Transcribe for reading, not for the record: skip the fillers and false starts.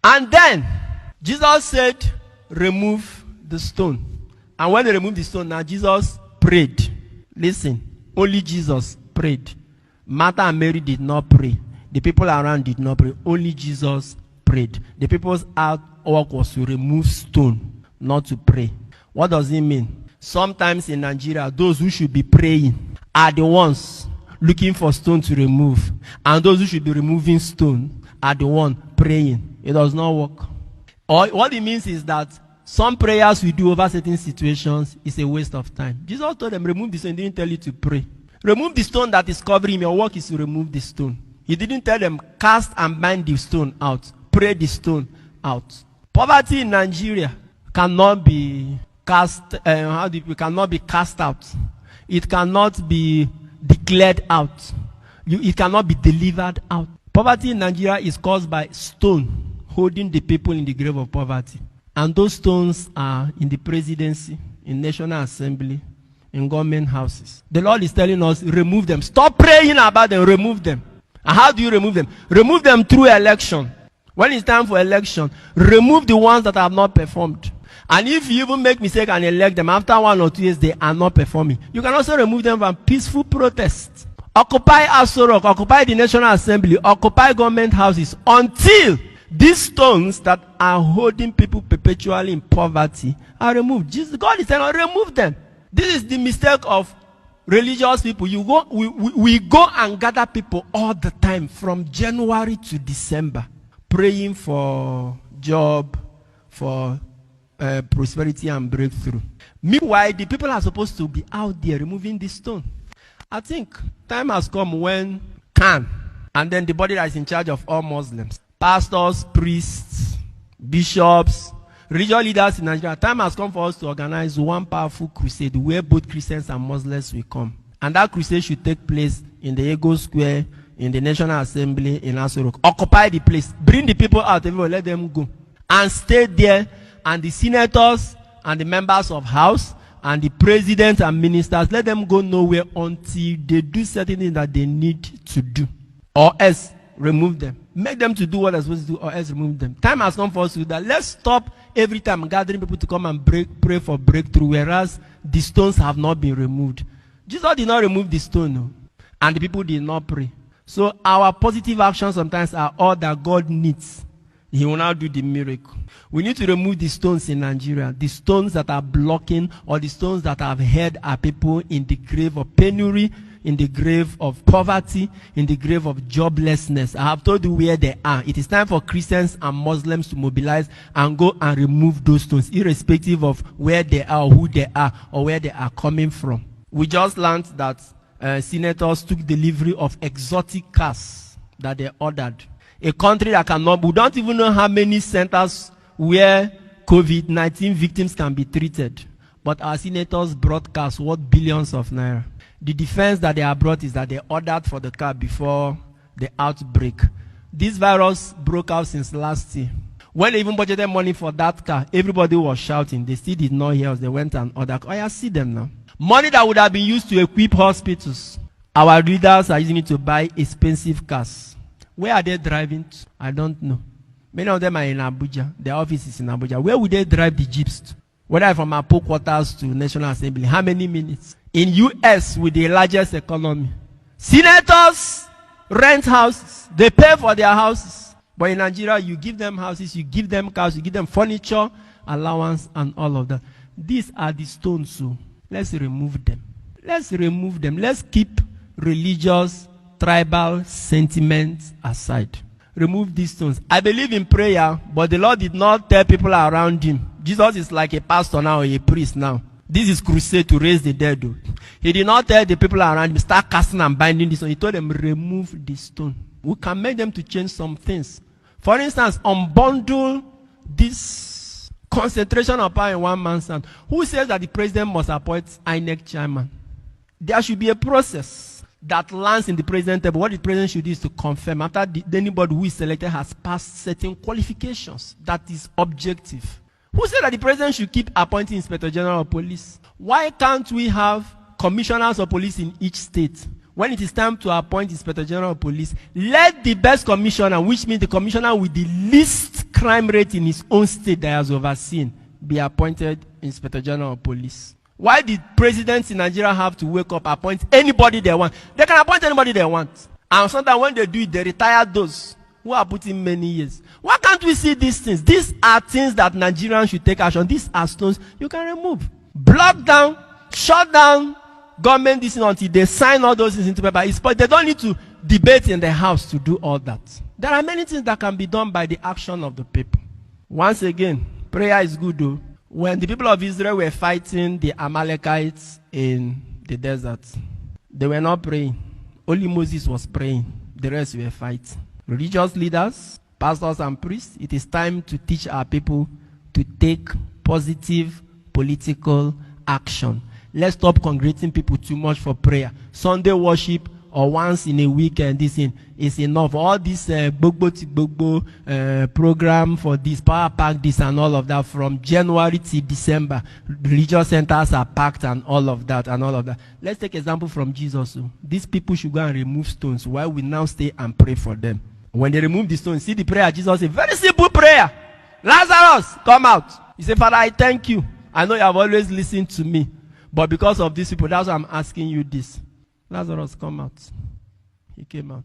And then Jesus said, remove the stone. And when they removed the stone, now Jesus prayed. Listen, only Jesus prayed. Martha and Mary did not pray. The people around did not pray. Only Jesus prayed. The people's work was to remove stone, not to pray. What does it mean? Sometimes in Nigeria, those who should be praying are the ones looking for stone to remove. And those who should be removing stone are the ones praying. It does not work. Or what it means is that some prayers we do over certain situations is a waste of time. Jesus told them, remove the stone. He didn't tell you to pray. Remove the stone that is covering your work is to remove the stone. He didn't tell them, cast and bind the stone out. Pray the stone out. Poverty in Nigeria cannot be cannot be cast out. It cannot be declared out. It cannot be delivered out. Poverty in Nigeria is caused by stone holding the people in the grave of poverty. And those stones are in the presidency, in National Assembly, in government houses. The Lord is telling us, remove them. Stop praying about them, remove them. And how do you remove them? Remove them through election. When it's time for election, remove the ones that have not performed. And if you even make mistake and elect them, after 1 or 2 years, they are not performing. You can also remove them from peaceful protests. Occupy Aso Rock, occupy the National Assembly, occupy government houses until these stones that are holding people perpetually in poverty are removed. God is saying, remove them. This is the mistake of religious people. We go and gather people all the time from January to December, praying for job, for prosperity and breakthrough. Meanwhile, the people are supposed to be out there removing this stone. I think time has come when and then the body that is in charge of all Muslims, pastors, priests, bishops, religious leaders in Nigeria, time has come for us to organize one powerful crusade where both Christians and Muslims will come. And that crusade should take place in the Ego Square, in the National Assembly, in Aso Rock. Occupy the place. Bring the people out, everyone, let them go. And stay there. And the senators and the members of House and the president and ministers, let them go nowhere until they do certain things that they need to do. Or else, remove them. Make them to do what they're supposed to do, or else remove them. Time has come for us to do that. Let's stop every time gathering people to come and pray for breakthrough, whereas the stones have not been removed. Jesus did not remove the stone, no, and the people did not pray. So our positive actions sometimes are all that God needs. He will now do the miracle. We need to remove the stones in Nigeria, the stones that are blocking, or the stones that have held our people in the grave of penury, in the grave of poverty, in the grave of joblessness. I have told you where they are. It is time for Christians and Muslims to mobilize and go and remove those stones, irrespective of where they are, who they are, or where they are coming from. We just learned that senators took delivery of exotic cars that they ordered. A country that cannot, we don't even know how many centers where COVID-19 victims can be treated. But our senators brought cars worth billions of naira. The defense that they have brought is that they ordered for the car before the outbreak. This virus broke out since last year. When they even budgeted money for that car, everybody was shouting. They still did not hear us. They went and ordered. I see them now. Money that would have been used to equip hospitals. Our leaders are using it to buy expensive cars. Where are they driving to? I don't know. Many of them are in Abuja. Their office is in Abuja. Where would they drive the jeeps to? Whether from Apo quarters to National Assembly. How many minutes? In US, with the largest economy, senators rent houses. They pay for their houses. But in Nigeria, you give them houses, you give them cars, you give them furniture, allowance, and all of that. These are the stones, so let's remove them. Let's remove them. Let's keep religious, tribal sentiments aside. Remove these stones. I believe in prayer, but the Lord did not tell people around him. Jesus is like a pastor now, or a priest now. This is crusade to raise the dead. Though. He did not tell the people around him, start casting and binding this stone. He told them, remove the stone. We can make them to change some things. For instance, unbundle this concentration of power in one man's hand. Who says that the president must appoint INEC chairman? There should be a process that lands in the president table. What the president should do is to confirm after anybody who is selected has passed certain qualifications. That is objective. Who said that the president should keep appointing Inspector General of Police? Why can't we have commissioners of police in each state? When it is time to appoint Inspector General of Police, let the best commissioner, which means the commissioner with the least crime rate in his own state that he has overseen, be appointed Inspector General of Police. Why did presidents in Nigeria have to wake up, appoint anybody they want? They can appoint anybody they want. And sometimes when they do it, they retire those who are put in many years. Why can't we see these things? These are things that Nigerians should take action. These are stones you can remove. Block down, shut down government this until they sign all those things into paper. But they don't need to debate in the house to do all that. There are many things that can be done by the action of the people. Once again, prayer is good though. When the people of Israel were fighting the Amalekites in the desert, they were not praying. Only Moses was praying. The rest were fighting. Religious leaders, pastors and priests, it is time to teach our people to take positive political action. Let's stop congregating people too much for prayer. Sunday worship or once in a weekend, this is enough. All this program for this, power pack this and all of that, from January to December, religious centers are packed and all of that. Let's take example from Jesus. These people should go and remove stones while we now stay and pray for them. When they remove the stones, see the prayer Jesus, a very simple prayer. Lazarus, come out. He said, Father, I thank you. I know you have always listened to me. But because of these people, that's why I'm asking you this. Lazarus, come out. He came out.